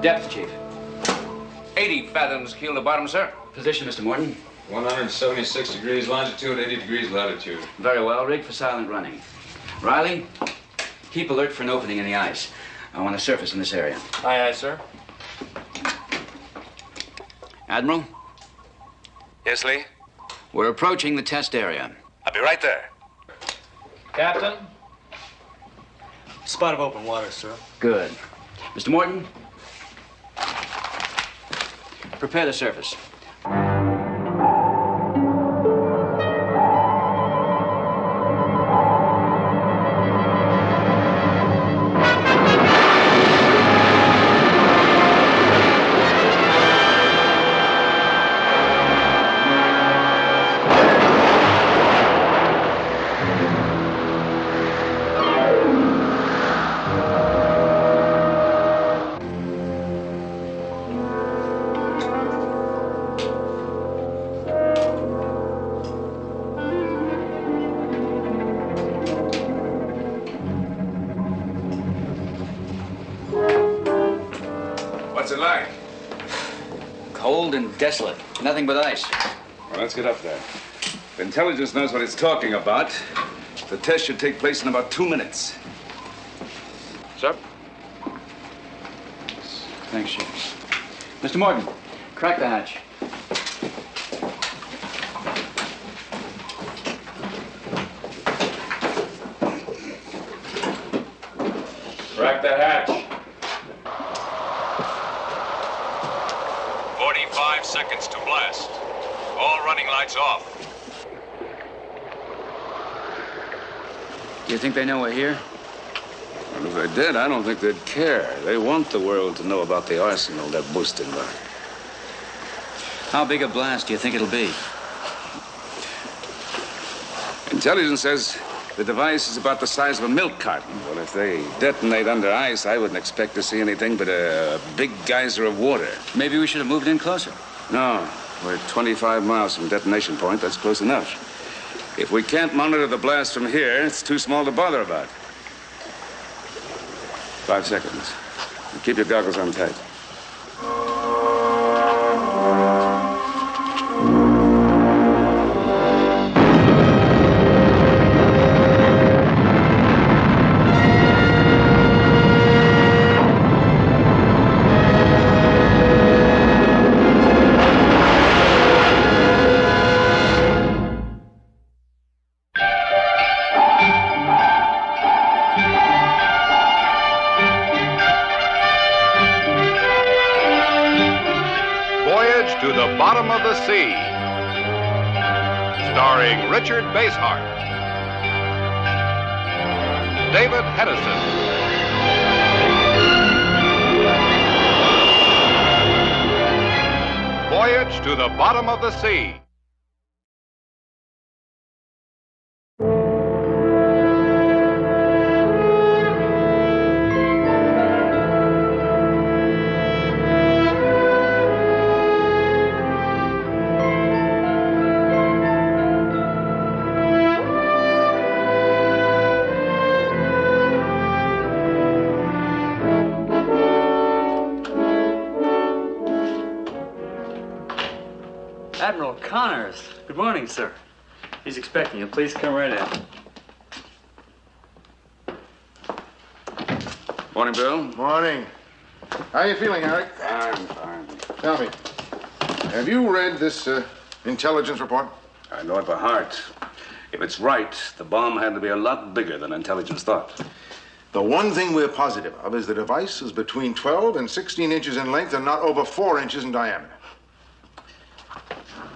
Depth, Chief. 80 fathoms keel to bottom, sir. Position, Mr. Morton. 176 degrees longitude, 80 degrees latitude. Very well. Rig for silent running. Riley, keep alert for an opening in the ice. I want to surface in this area. Aye, aye, sir. Admiral? Yes, Lee? We're approaching the test area. I'll be right there. Captain? Spot of open water, sir. Good. Mr. Morton? Prepare the surface. What's it like? Cold and desolate. Nothing but ice. Well, let's get up there. If intelligence knows what it's talking about, the test should take place in about 2 minutes. Sir? Thanks, Chief. Mr. Morton, crack the hatch. Crack the hatch. 45 seconds to blast. All running lights off. Do you think they know we're here? Well, if they did, I don't think they'd care. They want the world to know about the arsenal they're boasting about. How big a blast do you think it'll be? Intelligence says the device is about the size of a milk carton. Well, if they detonate under ice, I wouldn't expect to see anything but a big geyser of water. Maybe we should have moved in closer. No, we're 25 miles from detonation point. That's close enough. If we can't monitor the blast from here, it's too small to bother about. 5 seconds. Keep your goggles on tight. Voyage to the Bottom of the Sea, starring Richard Basehart, David Hedison, Voyage to the Bottom of the Sea. Admiral Connors. Good morning, sir. He's expecting you. Please come right in. Morning, Bill. Morning. How are you feeling, Harry? I'm fine. Tell me, have you read this intelligence report? I know it by heart. If it's right, the bomb had to be a lot bigger than intelligence thought. The one thing we're positive of is the device is between 12 and 16 inches in length and not over 4 inches in diameter.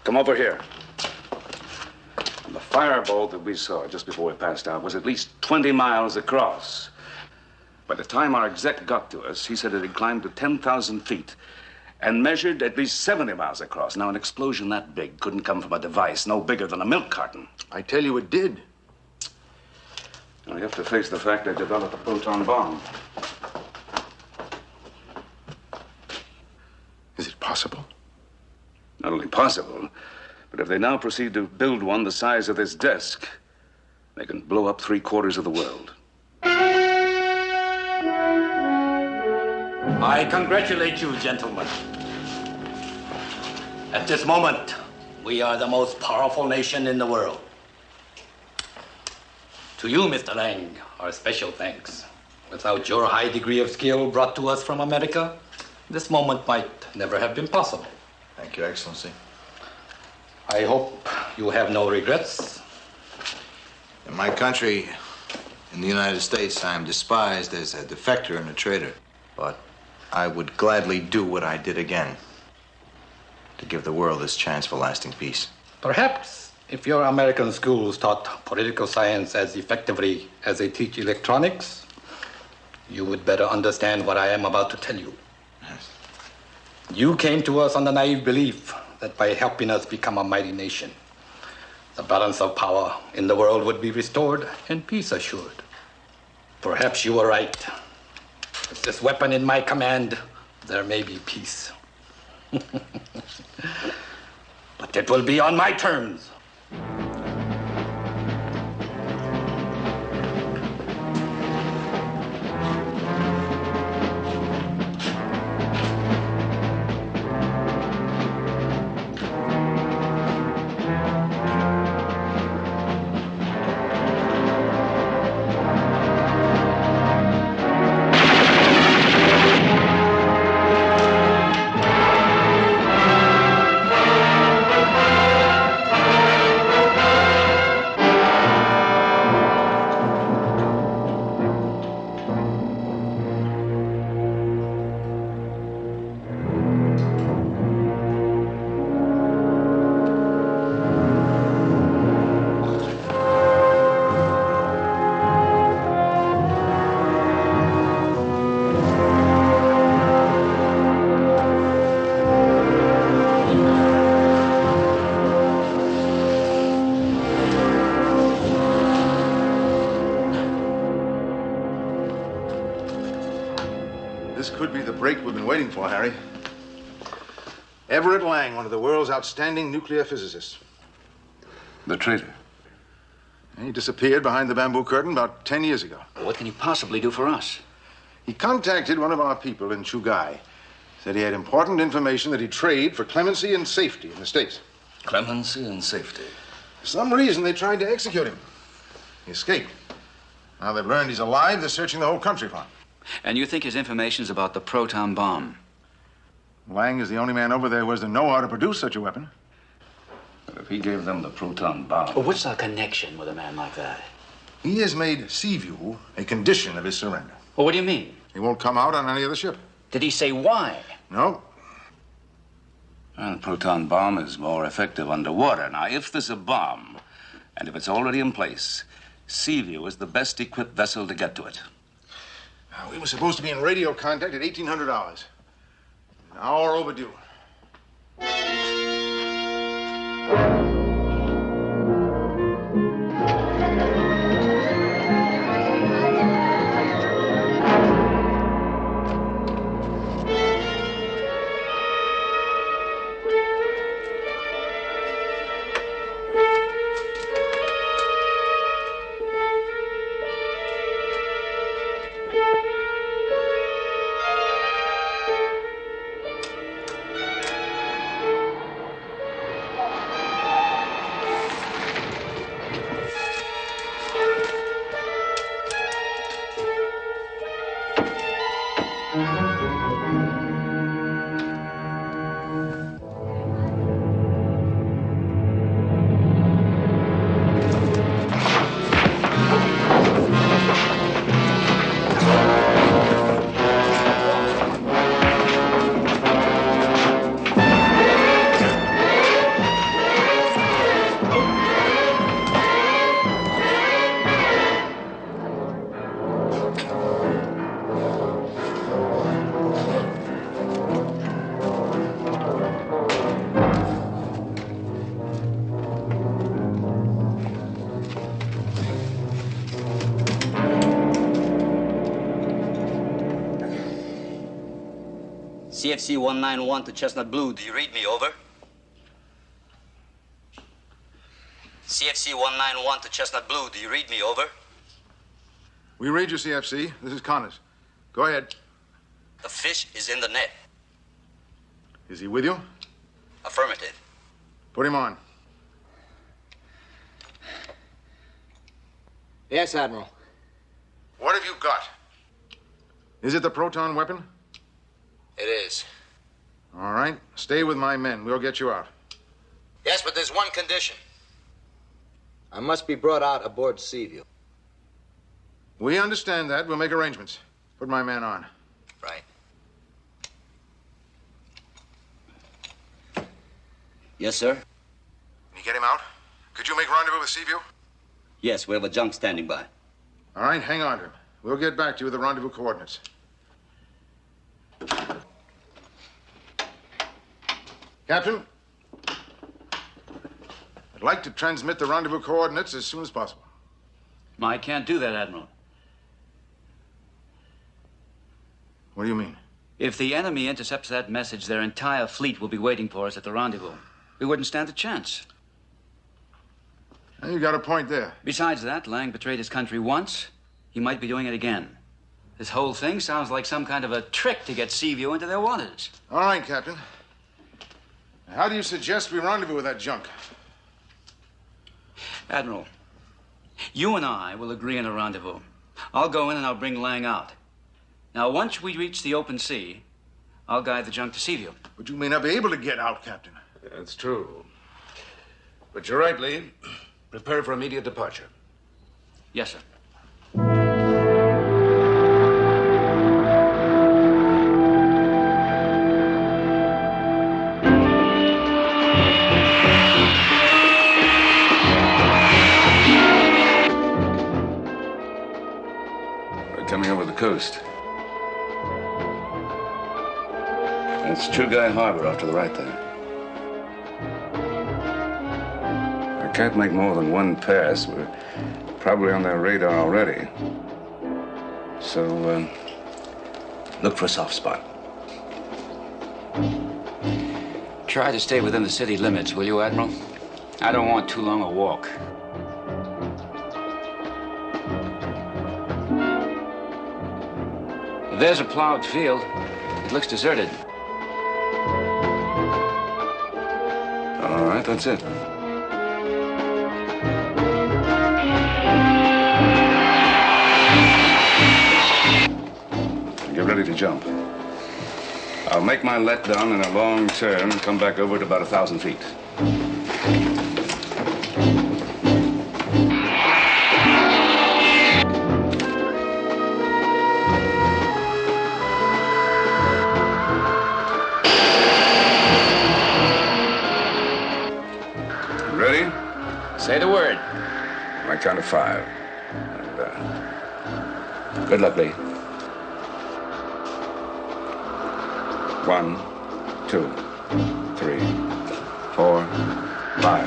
Come over here. The firebolt that we saw just before we passed out was at least 20 miles across. By the time our exec got to us, he said it had climbed to 10,000 feet and measured at least 70 miles across. Now, an explosion that big couldn't come from a device no bigger than a milk carton. I tell you it did. Now, you have to face the fact they developed a proton bomb. Is it possible? Not only possible, but if they now proceed to build one the size of this desk, they can blow up 3/4 of the world. I congratulate you, gentlemen. At this moment, we are the most powerful nation in the world. To you, Mr. Lang, our special thanks. Without your high degree of skill brought to us from America, this moment might never have been possible. Thank you, Excellency. I hope you have no regrets. In my country, in the United States, I am despised as a defector and a traitor. But I would gladly do what I did again to give the world this chance for lasting peace. Perhaps if your American schools taught political science as effectively as they teach electronics, you would better understand what I am about to tell you. Yes. You came to us on the naive belief that by helping us become a mighty nation, the balance of power in the world would be restored and peace assured. Perhaps you were right. With this weapon in my command, there may be peace. But it will be on my terms. This could be the break we've been waiting for, Harry. Everett Lang, one of the world's outstanding nuclear physicists. The traitor. He disappeared behind the bamboo curtain about 10 years ago. What can he possibly do for us? He contacted one of our people in Chugai. Said he had important information that he'd trade for clemency and safety in the States. Clemency and safety. For some reason, they tried to execute him. He escaped. Now they've learned he's alive, they're searching the whole country for him. And you think his information's about the proton bomb? Lang is the only man over there who has the know-how to produce such a weapon. But if he gave them the proton bomb... Well, what's our connection with a man like that? He has made Seaview a condition of his surrender. Well, what do you mean? He won't come out on any other ship. Did he say why? No. Well, the proton bomb is more effective underwater. Now, if there's a bomb, and if it's already in place, Seaview is the best equipped vessel to get to it. We were supposed to be in radio contact at 1800 hours. An hour overdue. CFC 191 to Chestnut Blue. Do you read me? Over. CFC 191 to Chestnut Blue. Do you read me? Over. We read you, CFC. This is Connors. Go ahead. The fish is in the net. Is he with you? Affirmative. Put him on. Yes, Admiral. What have you got? Is it the proton weapon? It is. All right. Stay with my men. We'll get you out. Yes, but there's one condition. I must be brought out aboard Seaview. We understand that. We'll make arrangements. Put my man on. Right. Yes, sir? Can you get him out? Could you make rendezvous with Seaview? Yes, we have a junk standing by. All right, hang on to him. We'll get back to you with the rendezvous coordinates. Captain, I'd like to transmit the rendezvous coordinates as soon as possible. I can't do that, Admiral. What do you mean? If the enemy intercepts that message, their entire fleet will be waiting for us at the rendezvous. We wouldn't stand a chance. You got a point there. Besides that, Lang betrayed his country once. He might be doing it again. This whole thing sounds like some kind of a trick to get Seaview into their waters. All right, Captain. How do you suggest we rendezvous with that junk? Admiral, you and I will agree on a rendezvous. I'll go in and I'll bring Lang out. Now, once we reach the open sea, I'll guide the junk to Seaview. But you may not be able to get out, Captain. That's true. But you're right, Lee. Prepare for immediate departure. Yes, sir. We're coming over the coast. That's True Guy Harbor off to the right there. I can't make more than one pass. We're probably on their radar already. So, look for a soft spot. Try to stay within the city limits, will you, Admiral? I don't want too long a walk. There's a plowed field. It looks deserted. All right, that's it. Get ready to jump. I'll make my letdown in a long turn and come back over at about 1,000 feet. Ready? Say the word. My count of 5. And, good luck, Lee. 1, 2, 3, 4, 5.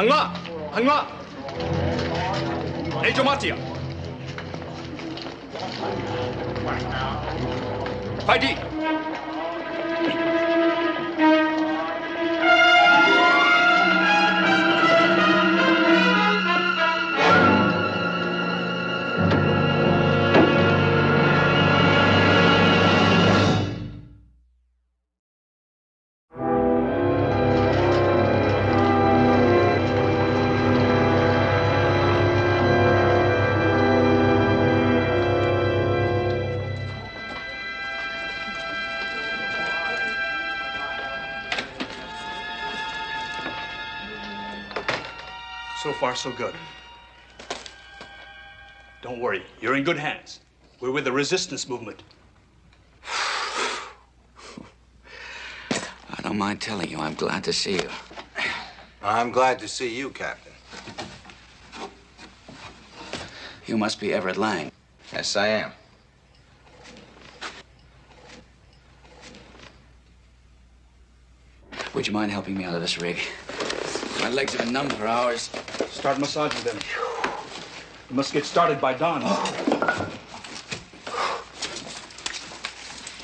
行啦，行啦，你做乜嘢？快啲！So far, so good. Don't worry, you're in good hands. We're with the resistance movement. I don't mind telling you, I'm glad to see you. I'm glad to see you, Captain. You must be Everett Lang. Yes, I am. Would you mind helping me out of this rig? My legs have been numb for hours. Start massaging them. You must get started by dawn.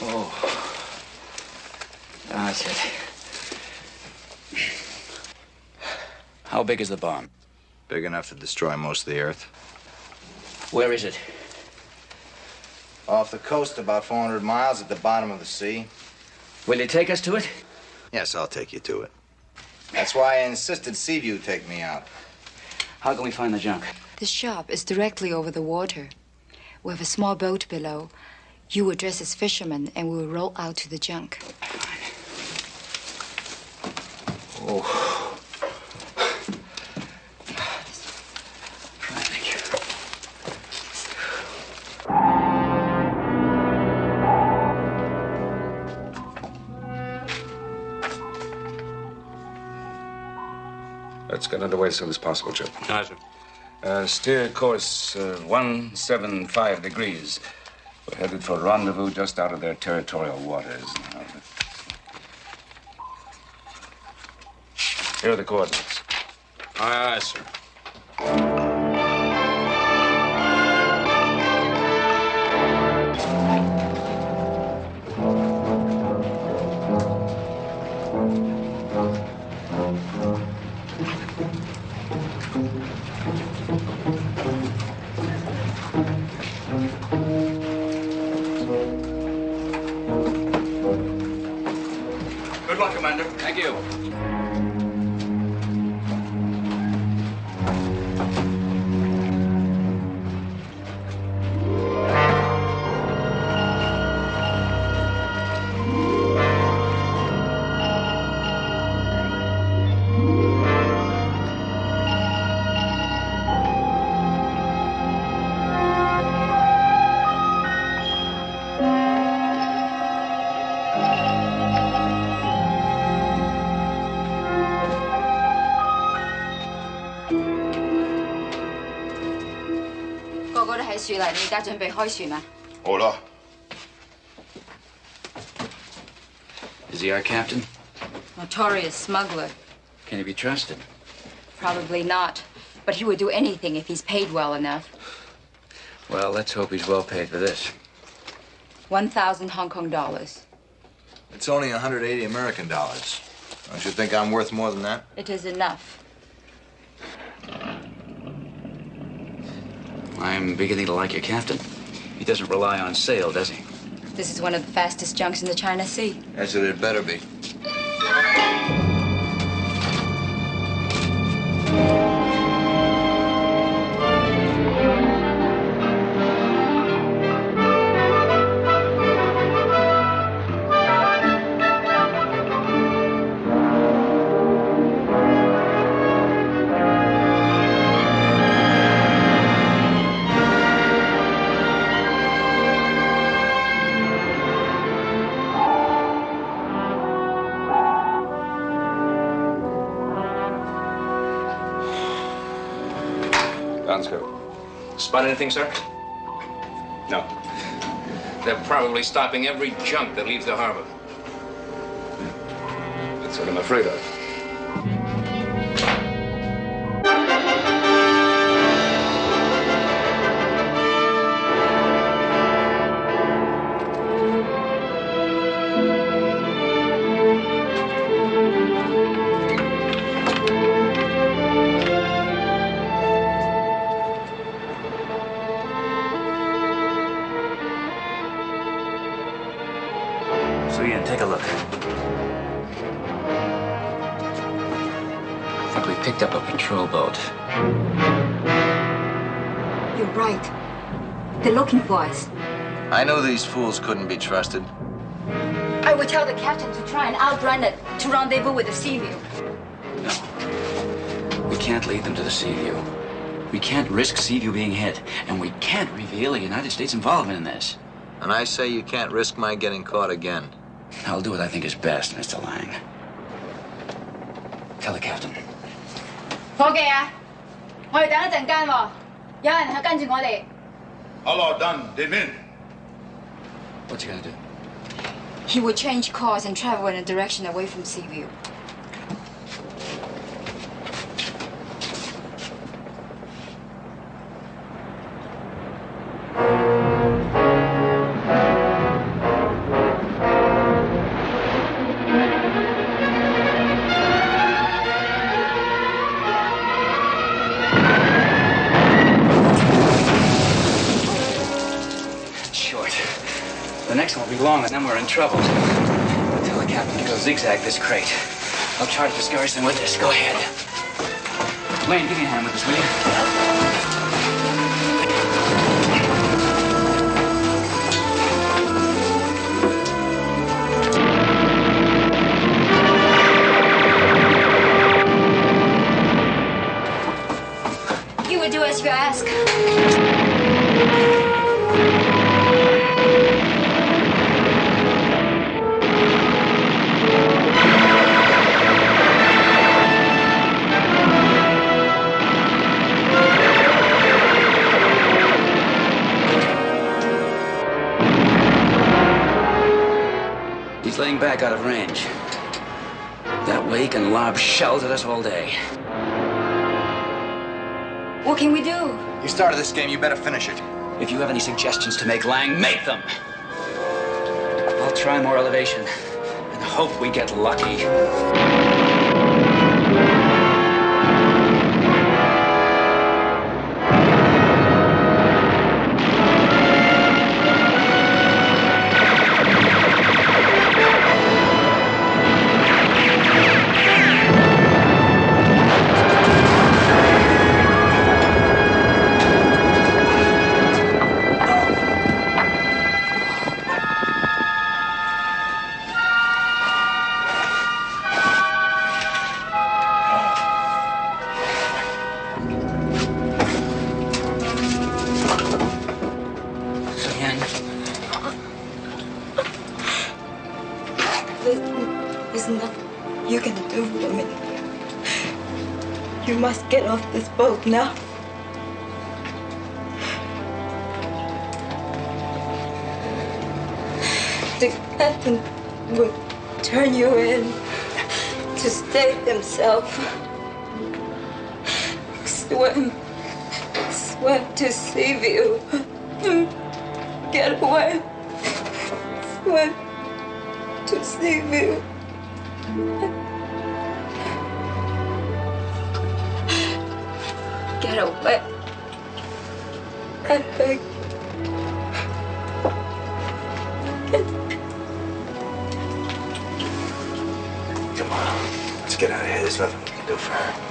Oh. That's it. How big is the bomb? Big enough to destroy most of the Earth. Where is it? Off the coast, about 400 miles at the bottom of the sea. Will you take us to it? Yes, I'll take you to it. That's why I insisted Seaview take me out. How can we find the junk? The shop is directly over the water. We have a small boat below. You will dress as fishermen, and we will row out to the junk. Oh. Thank you. Let's get underway as soon as possible, Chip. Aye, sir. Steer course 175 degrees. We're headed for rendezvous just out of their territorial waters. Here are the coordinates. Aye, sir. Good luck, Commander. Thank you. Is he our captain? Notorious smuggler. Can he be trusted? Probably not. But he would do anything if he's paid well enough. Well, let's hope he's well paid for this. 1,000 Hong Kong dollars. It's only 180 American dollars. Don't you think I'm worth more than that? It is enough. I'm beginning to like your captain. He doesn't rely on sail, does he? This is one of the fastest junks in the China Sea. Yes, it had better be. Spot anything, sir? No. They're probably stopping every junk that leaves the harbor. That's what I'm afraid of. Ian, take a look. I think we picked up a patrol boat. You're right. They're looking for us. I knew these fools couldn't be trusted. I will tell the captain to try and outrun it, to rendezvous with the Seaview. No. We can't lead them to the Seaview. We can't risk Seaview being hit, and we can't reveal the United States' involvement in this. And I say you can't risk my getting caught again. I'll do what I think is best, Mr. Lang. Tell the captain. 伙計啊，我哋等一陣間喎，有人係跟住我哋。Hello, done. Dimin. What's he gonna do? He will change course and travel in a direction away from Seaview. The next one will be long, and then we're in trouble. I'll tell the captain to go zigzag this crate. I'll try to discourage them with this. Go ahead. Lane, give me a hand with this, will You will do as you ask. He's laying back out of range. That way he can lob shells at us all day. What can we do? You started this game, you better finish it. If you have any suggestions to make, Lang, make them! I'll try more elevation and hope we get lucky. There's nothing you can do for me. You must get off this boat now. The captain will turn you in to save himself. Swim to Seaview. Get away. Swim to Seaview. Get away. I beg. Come on, let's get out of here. There's nothing we can do for her.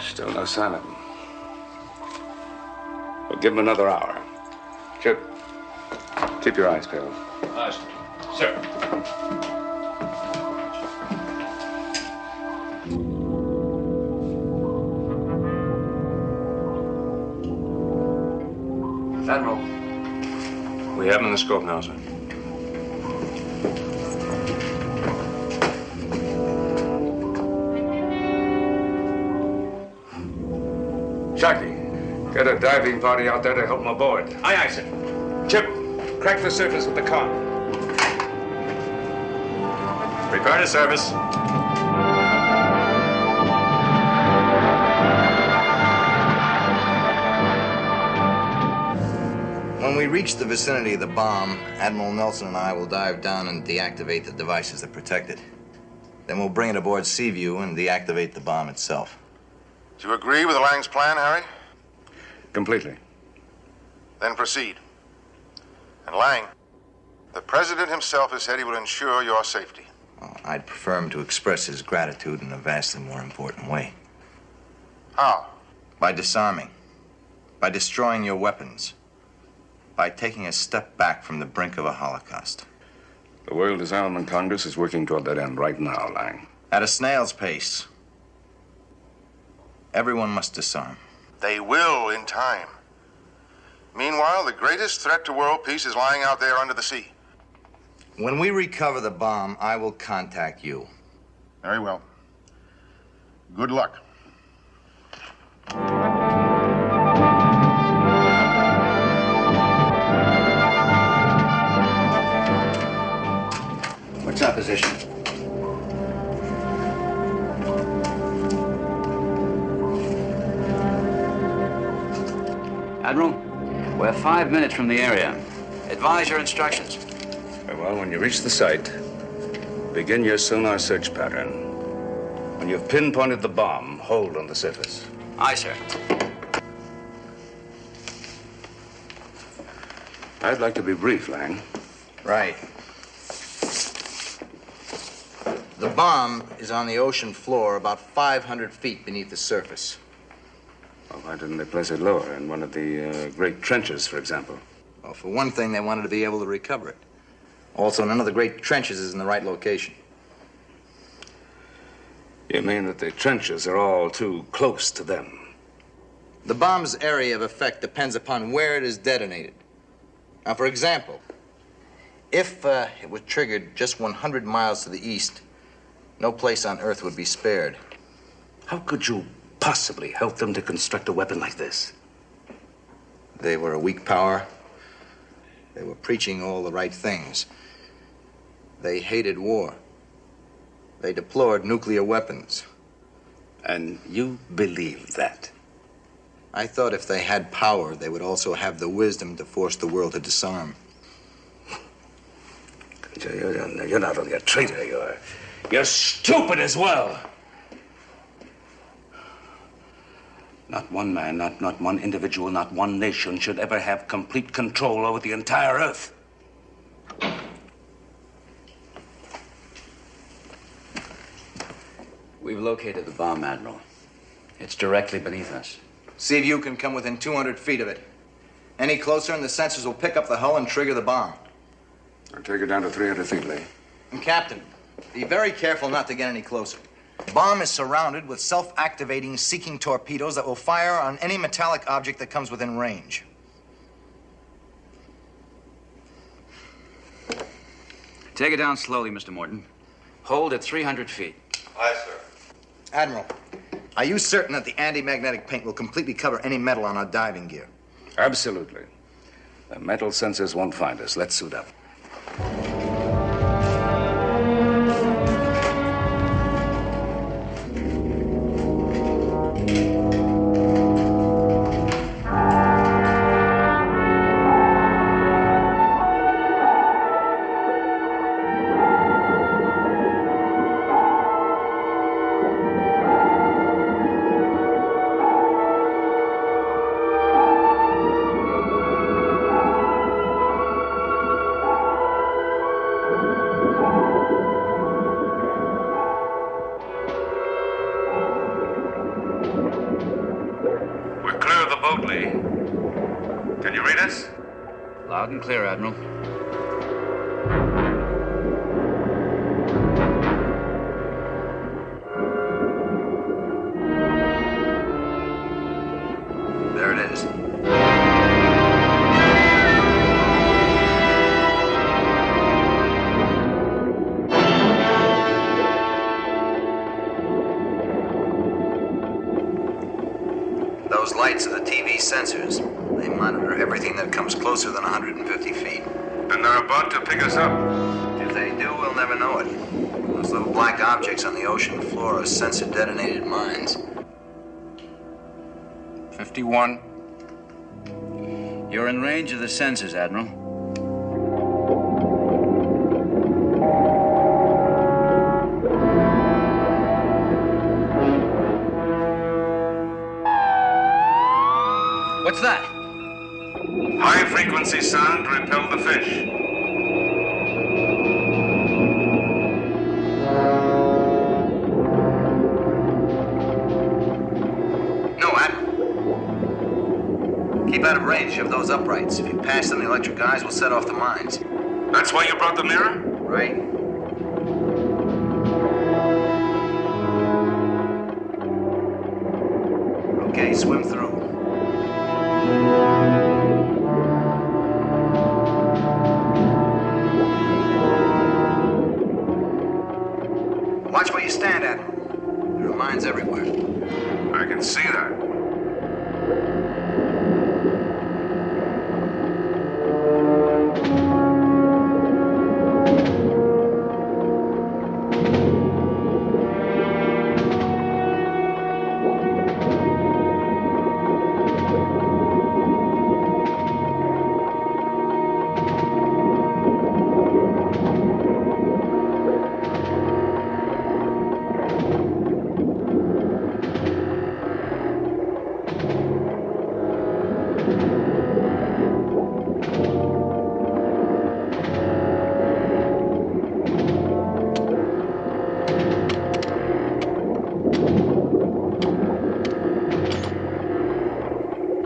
Still no sign of him. We'll give him another hour. Chip, keep your eyes peeled. Sir. We have him in the scope now, sir. Sharky, get a diving party out there to help him aboard. Aye, aye, sir. Chip, crack the surface with the car. Prepare to service. When we reach the vicinity of the bomb, Admiral Nelson and I will dive down and deactivate the devices that protect it. Then we'll bring it aboard Seaview and deactivate the bomb itself. Do you agree with Lang's plan, Harry? Completely. Then proceed. And Lang, the President himself has said he will ensure your safety. Well, I'd prefer him to express his gratitude in a vastly more important way. How? By disarming. By destroying your weapons. By taking a step back from the brink of a Holocaust. The World Disarmament Congress is working toward that end right now, Lang. At a snail's pace. Everyone must disarm. They will in time. Meanwhile, the greatest threat to world peace is lying out there under the sea. When we recover the bomb, I will contact you. Very well. Good luck. What's our position? Admiral, we're 5 minutes from the area. Advise your instructions. Very well, when you reach the site, begin your sonar search pattern. When you've pinpointed the bomb, hold on the surface. Aye, sir. I'd like to be brief, Lang. Right. The bomb is on the ocean floor about 500 feet beneath the surface. Well, why didn't they place it lower, in one of the great trenches, for example? Well, for one thing, they wanted to be able to recover it. Also, none of the great trenches is in the right location. You mean that the trenches are all too close to them? The bomb's area of effect depends upon where it is detonated. Now, for example, if it was triggered just 100 miles to the east, no place on Earth would be spared. How could you possibly help them to construct a weapon like this? They were a weak power. They were preaching all the right things. They hated war. They deplored nuclear weapons. And you believed that? I thought if they had power, they would also have the wisdom to force the world to disarm. You're not only a traitor, you're stupid as well. Not one man, not one individual, not one nation should ever have complete control over the entire Earth. We've located the bomb, Admiral. It's directly beneath us. Seaview can come within 200 feet of it. Any closer and the sensors will pick up the hull and trigger the bomb. I'll take it down to 300 feet, Lee. And Captain, be very careful not to get any closer. The bomb is surrounded with self-activating seeking torpedoes that will fire on any metallic object that comes within range. Take it down slowly, Mr. Morton. Hold at 300 feet. Aye, sir. Admiral, are you certain that the anti-magnetic paint will completely cover any metal on our diving gear? Absolutely. The metal sensors won't find us. Let's suit up. Can you read us? Loud and clear, Admiral. There it is. sensors. They monitor everything that comes closer than 150 feet. And they're about to pick us up. If they do, we'll never know it. Those little black objects on the ocean floor are sensor-detonated mines. 51. You're in range of the sensors, Admiral. What's that? High-frequency sound to repel the fish. No, Admiral. Keep out of range of those uprights. If you pass them, the electric eyes will set off the mines. That's why you brought the mirror? Right. Okay, swim through. Watch where you stand, Admiral. There are mines everywhere. I can see that.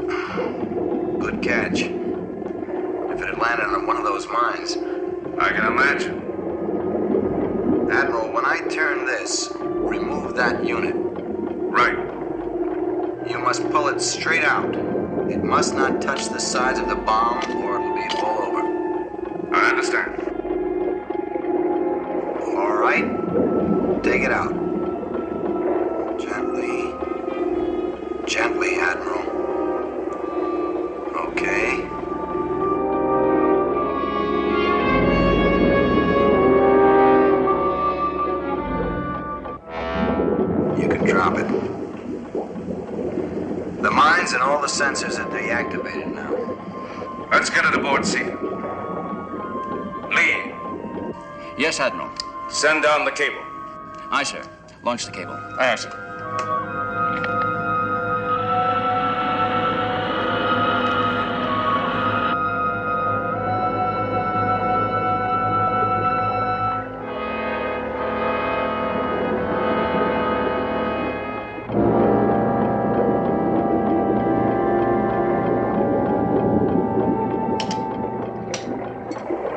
Good catch. If it had landed on one of those mines. I can imagine. Admiral, when I turn this, remove that unit. Right. You must pull it straight out. It must not touch the sides of the bomb or it'll be fall over. I understand. All right. Take it out. Gently. Gently, Admiral. Okay. You can drop it. The mines and all the sensors are deactivated now. Let's get it aboard, Steve. Lee, Yes, Admiral. send down the cable. Aye, sir. Launch the cable. Aye, sir.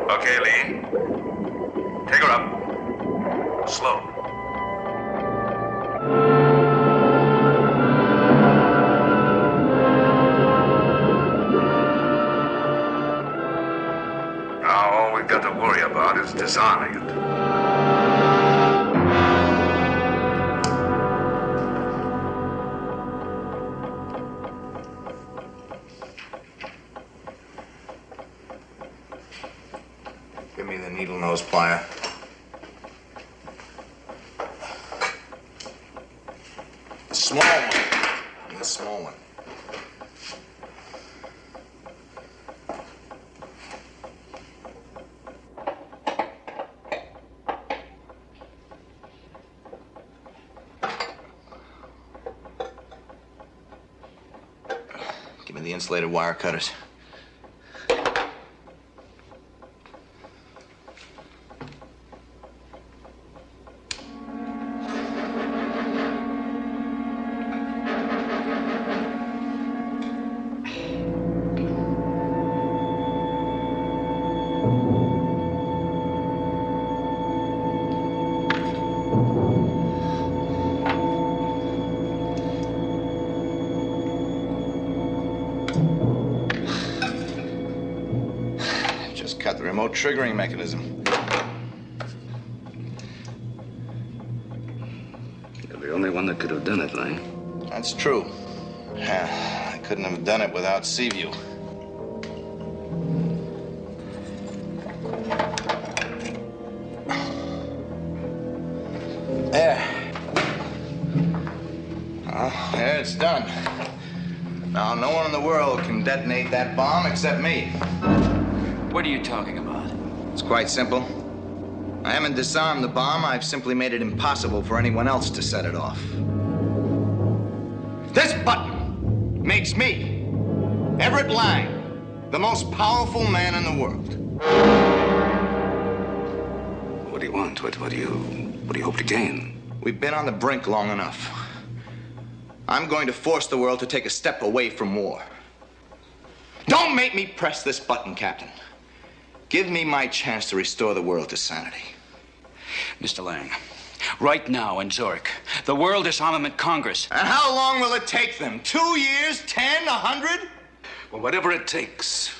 Okay, Lee. Take her up. Slow. Now all we've got to worry about is disarming it. Give me the needle nose plier. The small one. The small one. Give me the insulated wire cutters. Just cut the remote triggering mechanism. You're the only one that could have done it, Lang. That's true. I couldn't have done it without Seaview. There. Well, there it's done. Now, no one in the world can detonate that bomb except me. What are you talking about? It's quite simple. I haven't disarmed the bomb. I've simply made it impossible for anyone else to set it off. This button makes me, Everett Lang, the most powerful man in the world. What do you want? What do you hope to gain? We've been on the brink long enough. I'm going to force the world to take a step away from war. Don't make me press this button, Captain. Give me my chance to restore the world to sanity. Mr. Lang, right now in Zurich, the World Disarmament Congress. And how long will it take them? 2 years? 10? 100? Well, whatever it takes.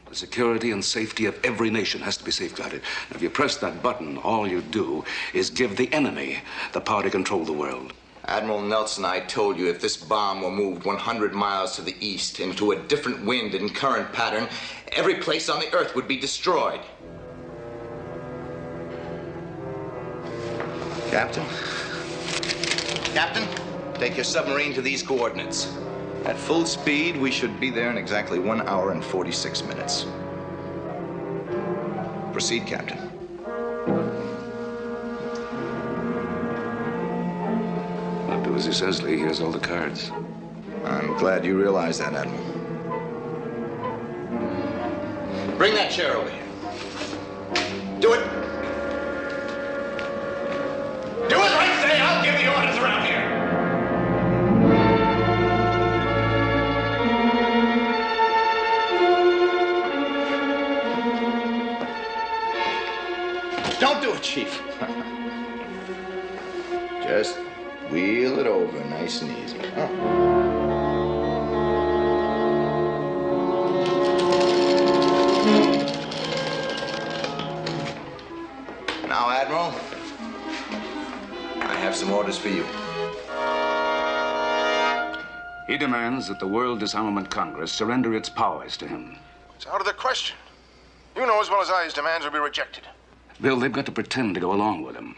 The security and safety of every nation has to be safeguarded. Now, if you press that button, all you do is give the enemy the power to control the world. Admiral Nelson, I told you if this bomb were moved 100 miles to the east into a different wind and current pattern, every place on the Earth would be destroyed. Captain? Captain, take your submarine to these coordinates. At full speed, we should be there in exactly 1 hour and 46 minutes. Proceed, Captain. I'll do as he says, Lee. He has all the cards. I'm glad you realize that, Admiral. Bring that chair over here. Do it. Do as I say. I'll give the orders around here. Don't do it, Chief. Just wheel it over nice and easy. Now, Admiral, I have some orders for you. He demands that the World Disarmament Congress surrender its powers to him. It's out of the question. You know as well as I his demands will be rejected. Bill, they've got to pretend to go along with him.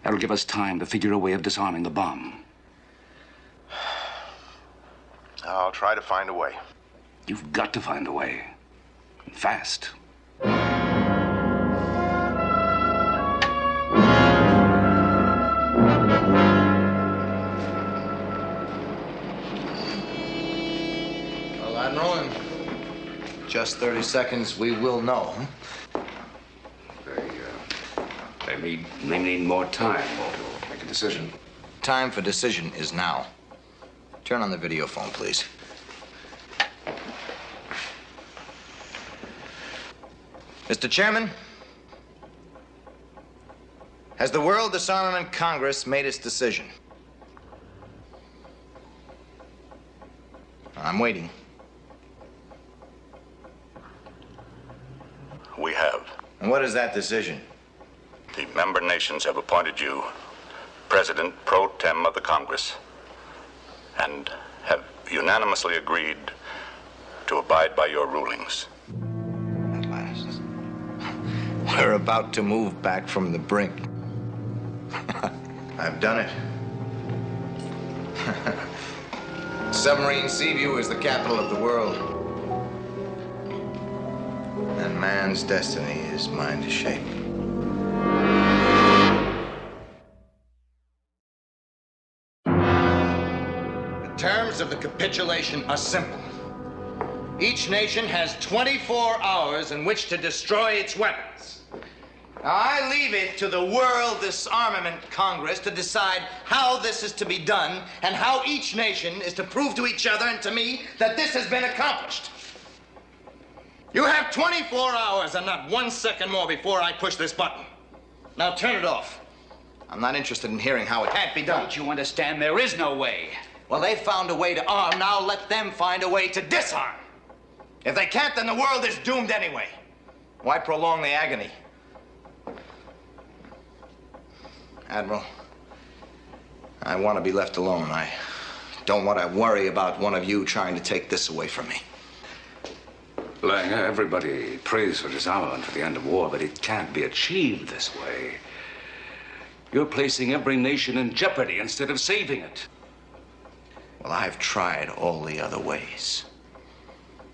That'll give us time to figure a way of disarming the bomb. I'll try to find a way. You've got to find a way. And fast. Well, Admiral, in just 30 seconds, we will know. They need more time to make a decision. Time for decision is now. Turn on the video phone, please. Mr. Chairman, has the World Disarmament Congress made its decision? I'm waiting. We have. And what is that decision? The member nations have appointed you President pro tem of the Congress and have unanimously agreed to abide by your rulings. At last. We're about to move back from the brink. I've done it. Submarine Seaview is the capital of the world. And man's destiny is mine to shape. The terms of the capitulation are simple. Each nation has 24 hours in which to destroy its weapons. Now, I leave it to the World Disarmament Congress to decide how this is to be done and how each nation is to prove to each other and to me that this has been accomplished. You have 24 hours and not 1 second more before I push this button. Now turn it off. I'm not interested in hearing how it can't be done. Don't you understand? There is no way. Well, they found a way to arm. Now let them find a way to disarm. If they can't, then the world is doomed anyway. Why prolong the agony? Admiral, I want to be left alone. I don't want to worry about one of you trying to take this away from me. Lang, everybody prays for disarmament for the end of war, but it can't be achieved this way. You're placing every nation in jeopardy instead of saving it. Well, I've tried all the other ways.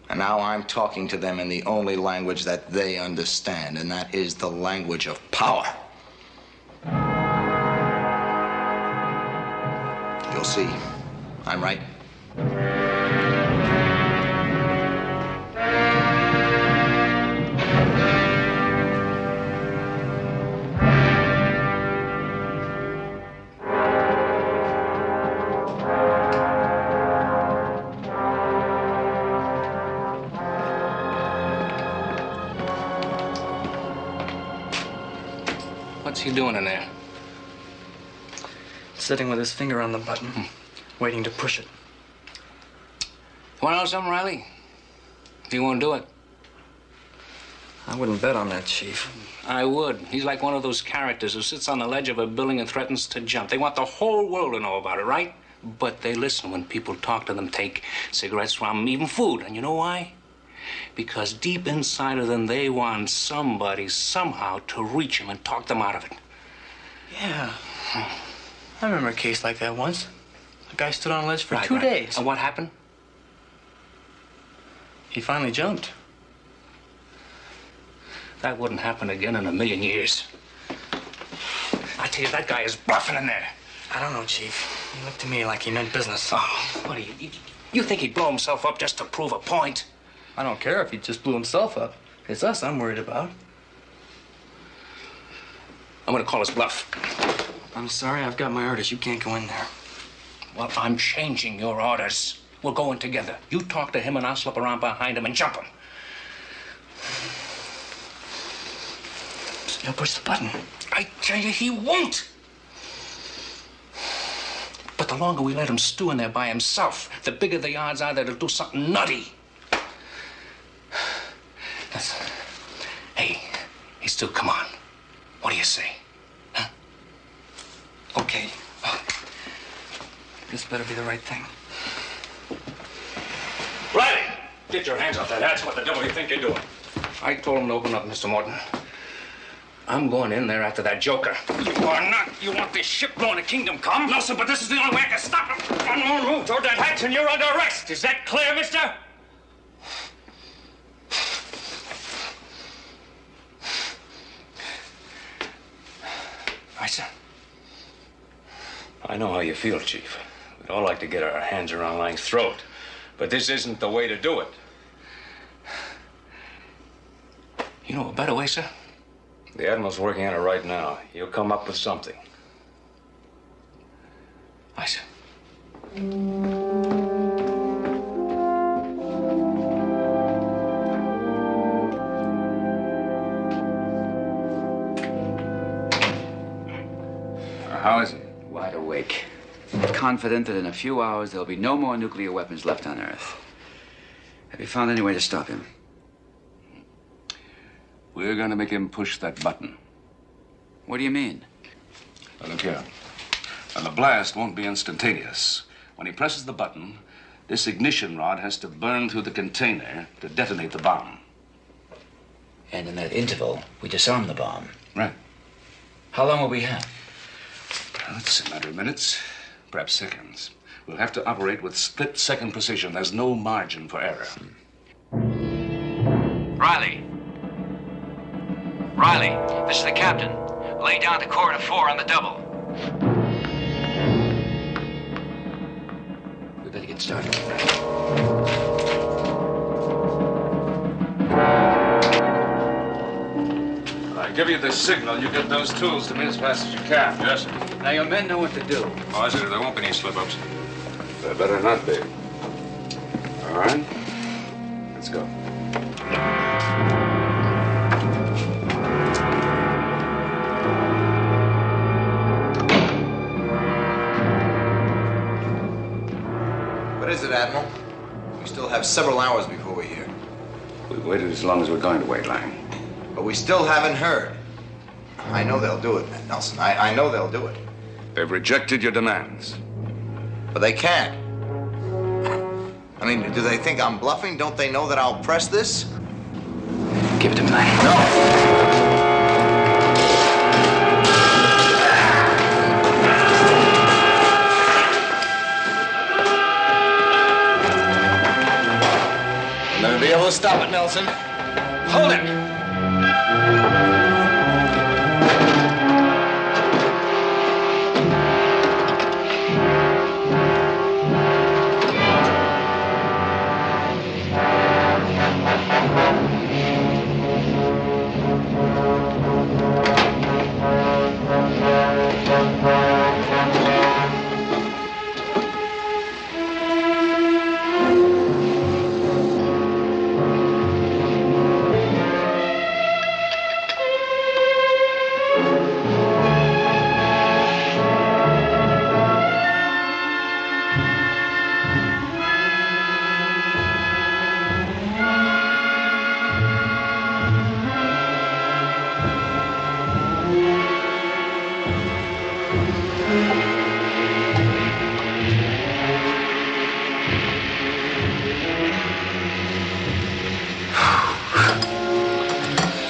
And now I'm talking to them in the only language that they understand, and that is the language of power. You'll see. I'm right. What's he doing in there? Sitting with his finger on the button, waiting to push it. Want to know something, Riley? He won't do it. I wouldn't bet on that, Chief. I would. He's like one of those characters who sits on the ledge of a building and threatens to jump. They want the whole world to know about it, right? But they listen when people talk to them, take cigarettes from them, even food. And you know why? Because deep inside of them, they want somebody, somehow, to reach them and talk them out of it. Yeah. I remember a case like that once. A guy stood on a ledge for Right, 2 right. days. And what happened? He finally jumped. That wouldn't happen again in a million years. I tell you, that guy is bluffing in there. I don't know, Chief. He looked to me like he meant business. Oh, what do you think he'd blow himself up just to prove a point? I don't care if he just blew himself up. It's us I'm worried about. I'm gonna call his bluff. I'm sorry, I've got my orders. You can't go in there. Well, I'm changing your orders. We're going together. You talk to him and I'll slip around behind him and jump him. He'll push the button. I tell you, he won't. But the longer we let him stew in there by himself, the bigger the odds are that he'll do something nutty. Listen. Hey, Stu, come on. What do you say? Huh? Okay. This better be the right thing. Riley! Get your hands off that. That's what the devil you think you're doing. I told him to open up, Mr. Morton. I'm going in there after that joker. You are not. You want this ship going to Kingdom Come? No, sir, but this is the only way I can stop him. One more move toward that hatch and you're under arrest. Is that clear, mister? I said. I know how you feel, Chief. We'd all like to get our hands around Lang's throat. But this isn't the way to do it. You know a better way, sir? The Admiral's working on it right now. He'll come up with something. I said. How is he? Wide awake. Confident that in a few hours there'll be no more nuclear weapons left on Earth. Have you found any way to stop him? We're going to make him push that button. What do you mean? Now, look here. Now, the blast won't be instantaneous. When he presses the button, this ignition rod has to burn through the container to detonate the bomb. And in that interval, we disarm the bomb. Right. How long will we have? Well, it's a matter of minutes, perhaps seconds. We'll have to operate with split-second precision. There's no margin for error. Riley! Riley, this is the captain. Lay down to corridor 4 on the double. We better get started. I give you the signal. You get those tools to me as fast as you can. Yes, sir. Now, your men know what to do. Oh, I said there won't be any slip-ups. There better not be. All right? Let's go. What is it, Admiral? We still have several hours before we're here. We've waited as long as we're going to wait, Lang. But we still haven't heard. I know they'll do it, Nelson. I know they'll do it. They've rejected your demands. But they can't. I mean, do they think I'm bluffing? Don't they know that I'll press this? Give it to me, Lang. No! You'll never be able to stop it, Nelson. Hold it!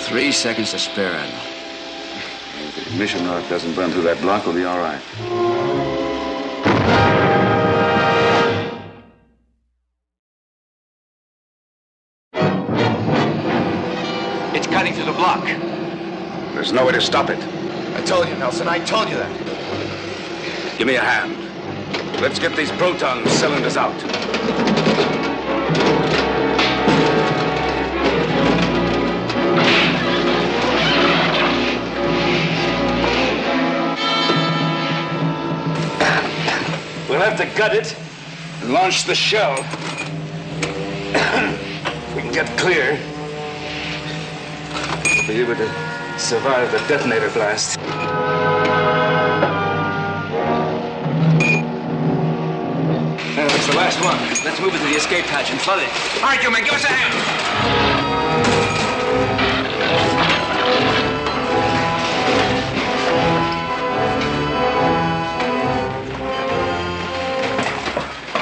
Three seconds to spare, Admiral. If the ignition rod doesn't burn through that block, we'll be all right. It's cutting through the block. There's no way to stop it. I told you, Nelson. I told you that. Give me a hand. Let's get these proton cylinders out. We'll have to gut it and launch the shell. If we can get clear, we'll be able to survive the detonator blast. That's the last one. Let's move it to the escape hatch and flood it. All right, you men, give us a hand.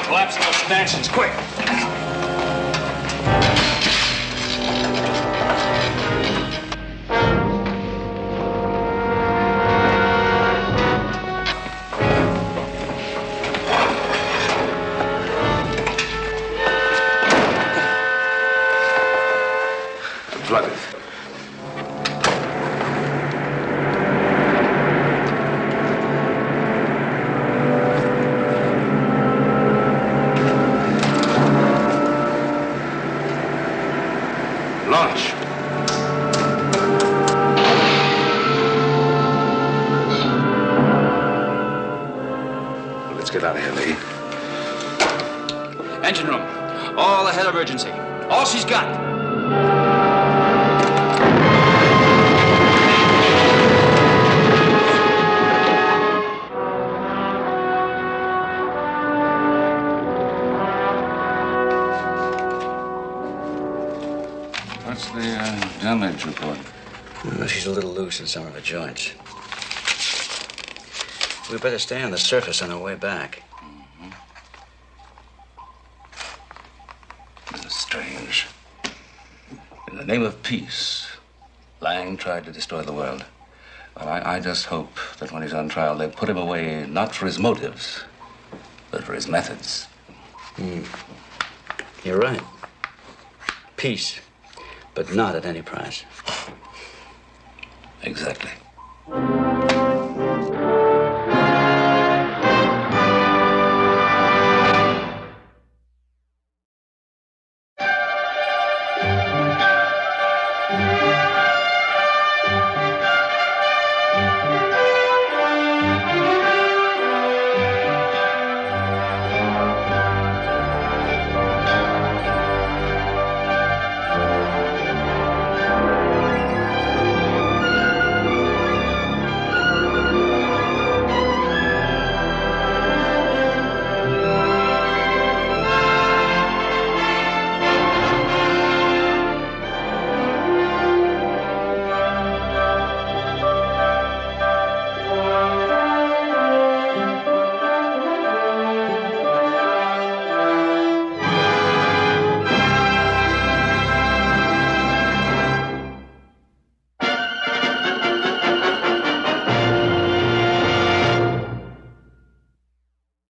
Collapse those stanchions, quick. Flood it. Launch. Let's get out of here, Lee. Engine room. All ahead of urgency. All she's got. What's the damage report? Well, she's a little loose in some of her joints. We better stay on the surface on our way back. This is strange. In the name of peace, Lang tried to destroy the world. Well, I just hope that when he's on trial, they put him away not for his motives, but for his methods. You're right. Peace, but not at any price. Exactly.